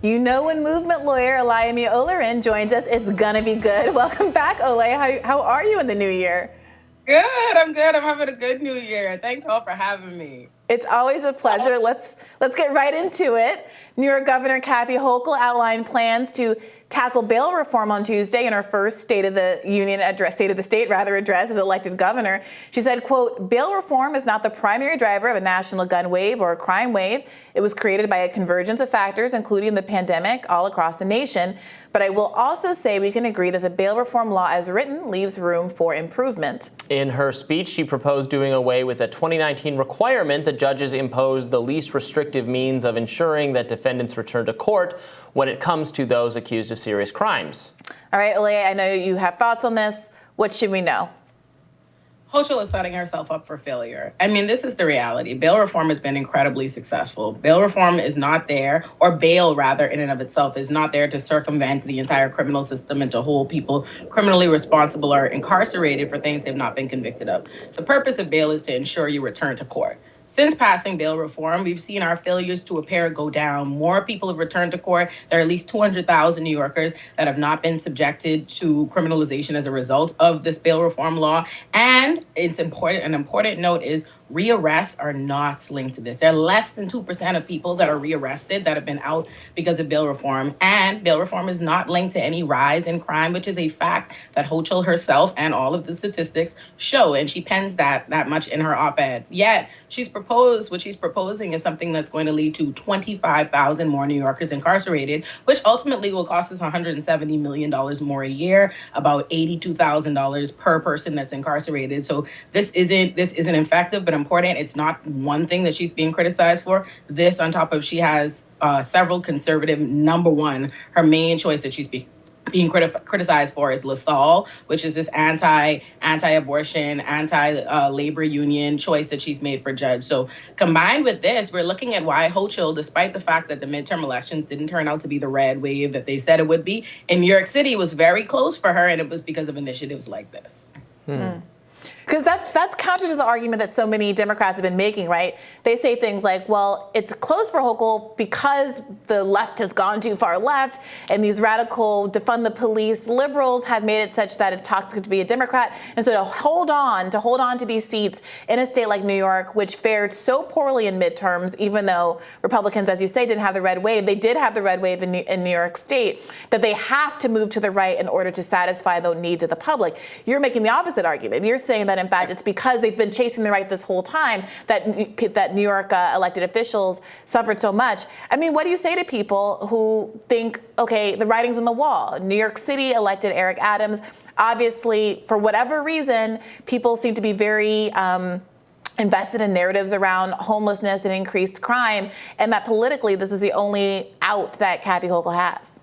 You know when movement lawyer Olayemi Olurin joins us, it's gonna be good. Welcome back, Olay. How are you in the new year? Good, I'm good. I'm having a good new year. Thank you all for having me. It's always a pleasure. Let's get right into it. New York Governor Kathy Hochul outlined plans to tackle bail reform on Tuesday in her first State of the State address as elected governor. She said, quote, "Bail reform is not the primary driver of a national gun wave or a crime wave. It was created by a convergence of factors, including the pandemic all across the nation. But I will also say we can agree that the bail reform law as written leaves room for improvement." In her speech, she proposed doing away with a 2019 requirement that judges impose the least restrictive means of ensuring that defendants return to court when it comes to those accused of serious crimes. All right, Olay, I know you have thoughts on this. What should we know? Hochul is setting herself up for failure. I mean, this is the reality. Bail reform has been incredibly successful. Bail reform is not there, or bail rather in and of itself is not there to circumvent the entire criminal system and to hold people criminally responsible or incarcerated for things they've not been convicted of. The purpose of bail is to ensure you return to court. Since passing bail reform, we've seen our failures to appear go down. More people have returned to court. There are at least 200,000 New Yorkers that have not been subjected to criminalization as a result of this bail reform law. And it's important. An important note is rearrests are not linked to this. There are less than 2% of people that are rearrested that have been out because of bail reform. And bail reform is not linked to any rise in crime, which is a fact that Hochul herself and all of the statistics show. And she pens that much in her op-ed. Yet what she's proposing is something that's going to lead to 25,000 more New Yorkers incarcerated, which ultimately will cost us $170 million more a year, about $82,000 per person that's incarcerated. So this isn't effective, but important. It's not one thing that she's being criticized for. This on top of she has several conservative. Number one, her main choice that she's being criticized for is LaSalle, which is this anti-abortion, anti-labor union choice that she's made for judge. So combined with this, we're looking at why Hochul, despite the fact that the midterm elections didn't turn out to be the red wave that they said it would be, in New York City was very close for her, and it was because of initiatives like this. Because that's counter to the argument that so many Democrats have been making, right? They say things like, well, it's close for Hochul because the left has gone too far left, and these radical defund the police liberals have made it such that it's toxic to be a Democrat. And so to hold on to these seats in a state like New York, which fared so poorly in midterms, even though Republicans, as you say, didn't have the red wave, they did have the red wave in New York State, that they have to move to the right in order to satisfy the needs of the public. You're making the opposite argument. You're saying that in fact it's because they've been chasing the right this whole time that New York elected officials suffered so much. I mean, what do you say to people who think, okay, the writing's on the wall? New York City elected Eric Adams. Obviously, for whatever reason, people seem to be very invested in narratives around homelessness and increased crime, and that politically this is the only out that Kathy Hochul has.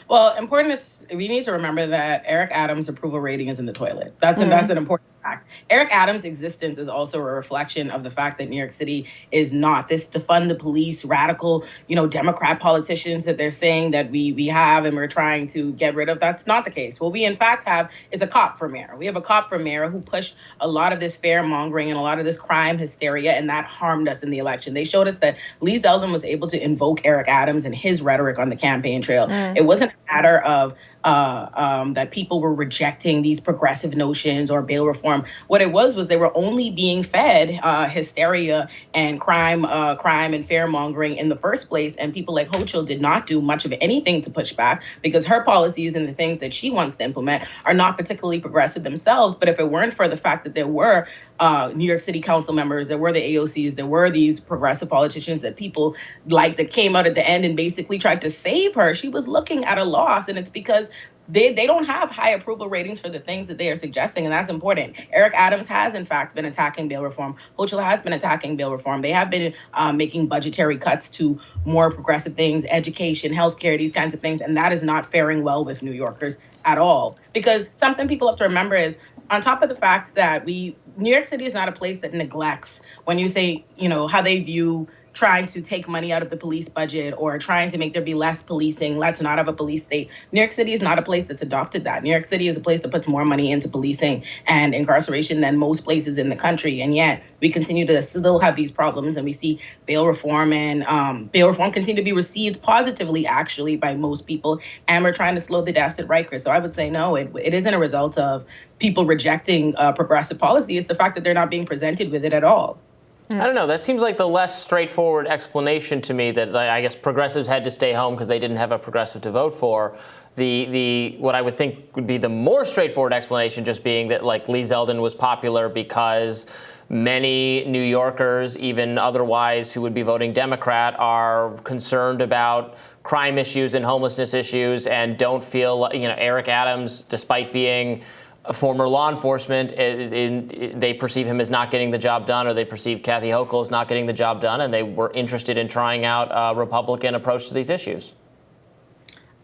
Well, important is we need to remember that Eric Adams' approval rating is in the toilet. That's an important fact. Eric Adams' existence is also a reflection of the fact that New York City is not this defund the police, radical, Democrat politicians that they're saying that we have and we're trying to get rid of. That's not the case. What we in fact have is a cop for mayor. We have a cop for mayor who pushed a lot of this fear mongering and a lot of this crime hysteria, and that harmed us in the election. They showed us that Lee Zeldin was able to invoke Eric Adams and his rhetoric on the campaign trail. It wasn't a matter of that people were rejecting these progressive notions or bail reform. What it was they were only being fed hysteria and crime and fear mongering in the first place. And people like Hochul did not do much of anything to push back because her policies and the things that she wants to implement are not particularly progressive themselves. But if it weren't for the fact that there were New York City council members, there were the AOCs, there were these progressive politicians that people like that came out at the end and basically tried to save her, she was looking at a loss. And it's because they don't have high approval ratings for the things that they are suggesting, and that's important. Eric Adams has, in fact, been attacking bail reform. Hochul has been attacking bail reform. They have been making budgetary cuts to more progressive things, education, healthcare, these kinds of things, and that is not faring well with New Yorkers at all. Because something people have to remember is, on top of the fact that New York City is not a place that neglects, when you say, how they view trying to take money out of the police budget or trying to make there be less policing. Let's not have a police state. New York City is not a place that's adopted that. New York City is a place that puts more money into policing and incarceration than most places in the country. And yet we continue to still have these problems, and we see bail reform continue to be received positively, actually, by most people. And we're trying to slow the deficit, right, Chris? So I would say no, it isn't a result of people rejecting progressive policy. It's the fact that they're not being presented with it at all. I don't know. That seems like the less straightforward explanation to me, that I guess progressives had to stay home because they didn't have a progressive to vote for. What I would think would be the more straightforward explanation just being that, like, Lee Zeldin was popular because many New Yorkers, even otherwise who would be voting Democrat, are concerned about crime issues and homelessness issues and don't feel, Eric Adams, despite being a former law enforcement, they perceive him as not getting the job done, or they perceive Kathy Hochul as not getting the job done, and they were interested in trying out a Republican approach to these issues.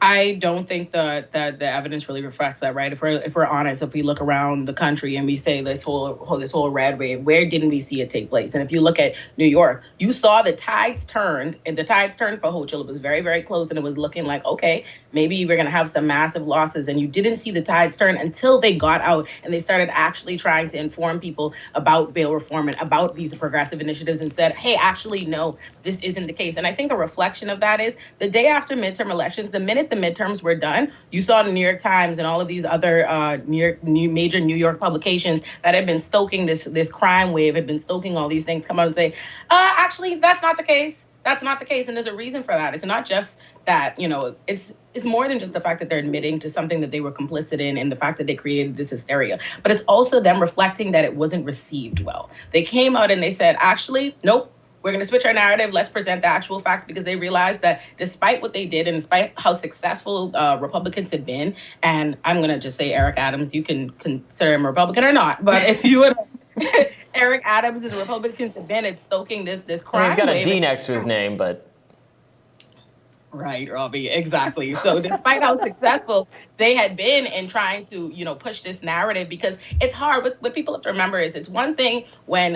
I don't think that the evidence really reflects that, right? If we're honest, if we look around the country and we say this whole red wave, where didn't we see it take place? And if you look at New York, you saw the tides turned, and the tides turned for Hochul. It was very, very close, and it was looking like, okay, maybe we're going to have some massive losses. And you didn't see the tides turn until they got out and they started actually trying to inform people about bail reform and about these progressive initiatives, and said, hey, actually, no, this isn't the case. And I think a reflection of that is the day after midterm elections, the minute the midterms were done, you saw the New York Times and all of these other major New York publications that had been stoking this crime wave, had been stoking all these things, come out and say, actually, that's not the case. That's not the case. And there's a reason for that. It's not just that, it's more than just the fact that they're admitting to something that they were complicit in and the fact that they created this hysteria. But it's also them reflecting that it wasn't received well. They came out and they said, actually, nope. We're going to switch our narrative. Let's present the actual facts, because they realized that despite what they did and despite how successful Republicans had been, and I'm going to just say Eric Adams, you can consider him a Republican or not, but if you would, Eric Adams and the Republicans have been at stoking this crime wave. He's got a D next to his name, but. Right, Robby, exactly. So despite how successful they had been in trying to, push this narrative, because it's hard. What people have to remember is it's one thing when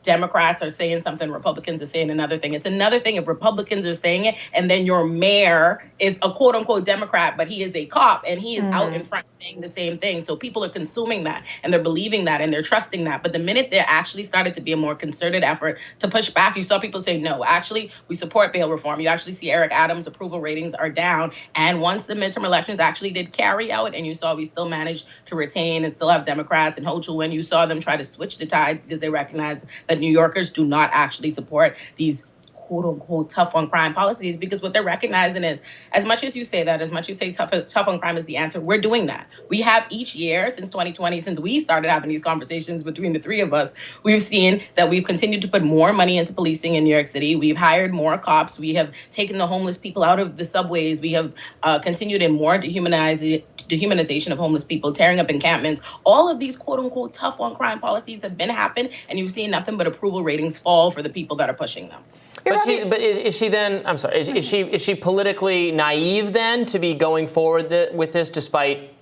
Democrats are saying something, Republicans are saying another thing. It's another thing if Republicans are saying it and then your mayor is a quote unquote Democrat, but he is a cop and he is out in front saying the same thing. So people are consuming that and they're believing that and they're trusting that. But the minute there actually started to be a more concerted effort to push back, you saw people say, no, actually, we support bail reform. You actually see Eric Adams' approval ratings are down. And once the midterm elections actually did carry out, and you saw we still managed to retain and still have Democrats and Hochul, when you saw them try to switch the tide because they recognize that New Yorkers do not actually support these quote unquote tough on crime policies, because what they're recognizing is, as much as you say that, as much as you say tough on crime is the answer, we're doing that. We have each year since 2020, since we started having these conversations between the three of us, we've seen that we've continued to put more money into policing in New York City. We've hired more cops. We have taken the homeless people out of the subways. We have continued in more dehumanization of homeless people, tearing up encampments. All of these quote unquote tough on crime policies have been happening, and you've seen nothing but approval ratings fall for the people that are pushing them. But is she then? I'm sorry. Is she politically naive then to be going forward with this, despite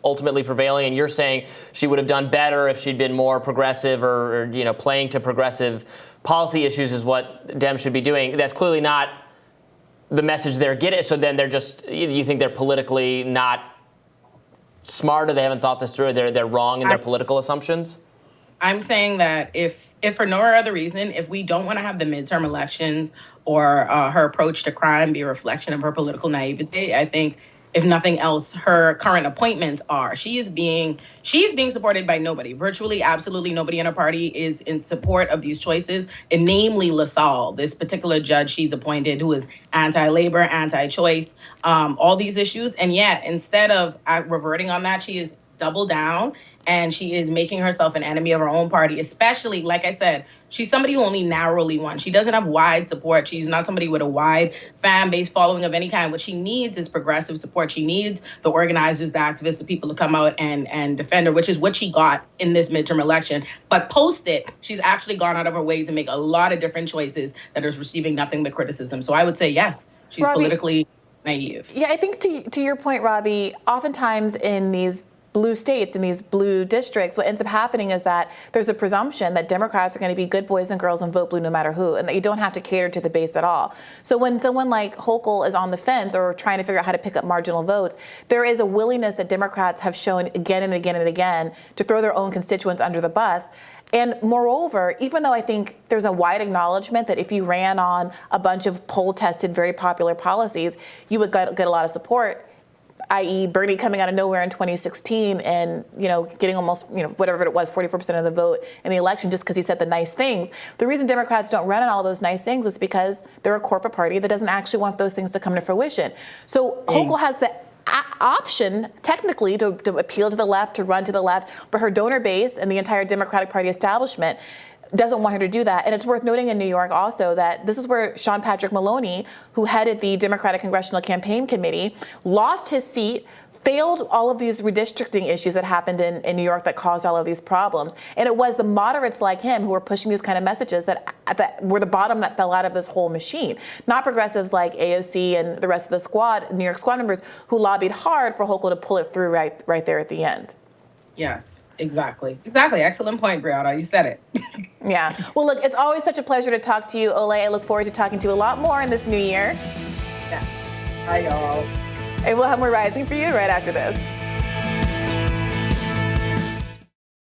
ultimately prevailing? And you're saying she would have done better if she'd been more progressive, or playing to progressive policy issues is what Dems should be doing. That's clearly not the message they're getting. So then you think they're politically not smart, or they haven't thought this through? They're wrong in their political assumptions. I'm saying that if for no other reason, if we don't want to have the midterm elections or her approach to crime be a reflection of her political naivety, I think, if nothing else, her current appointments are. She's being supported by nobody. Virtually, absolutely nobody in her party is in support of these choices, and namely LaSalle, this particular judge she's appointed, who is anti-labor, anti-choice, all these issues. And yet, instead of reverting on that, she is doubled down. And she is making herself an enemy of her own party, especially, like I said, she's somebody who only narrowly won. She doesn't have wide support. She's not somebody with a wide fan base following of any kind. What she needs is progressive support. She needs the organizers, the activists, the people to come out and defend her, which is what she got in this midterm election. But post it, she's actually gone out of her way to make a lot of different choices that is receiving nothing but criticism. So I would say, yes, she's politically naive. Yeah, I think to your point, Robby, oftentimes in these blue states, in these blue districts, what ends up happening is that there's a presumption that Democrats are going to be good boys and girls and vote blue no matter who, and that you don't have to cater to the base at all. So when someone like Hochul is on the fence or trying to figure out how to pick up marginal votes, there is a willingness that Democrats have shown again and again and again to throw their own constituents under the bus. And moreover, even though I think there's a wide acknowledgement that if you ran on a bunch of poll-tested, very popular policies, you would get a lot of support, i.e. Bernie coming out of nowhere in 2016 and, getting almost, whatever it was, 44% of the vote in the election just because he said the nice things. The reason Democrats don't run on all those nice things is because they're a corporate party that doesn't actually want those things to come to fruition. So Hochul has the option, technically, to appeal to the left, to run to the left, but her donor base and the entire Democratic Party establishment doesn't want her to do that. And it's worth noting in New York also that this is where Sean Patrick Maloney, who headed the Democratic Congressional Campaign Committee, lost his seat, failed all of these redistricting issues that happened in New York that caused all of these problems. And it was the moderates like him who were pushing these kind of messages that were the bottom that fell out of this whole machine. Not progressives like AOC and the rest of the squad, New York squad members, who lobbied hard for Hochul to pull it through right there at the end. Yes. Exactly. Excellent point, Brianna. You said it. Yeah. Well, look, it's always such a pleasure to talk to you, Olay. I look forward to talking to you a lot more in this new year. Yeah. Bye, y'all. And we'll have more Rising for you right after this.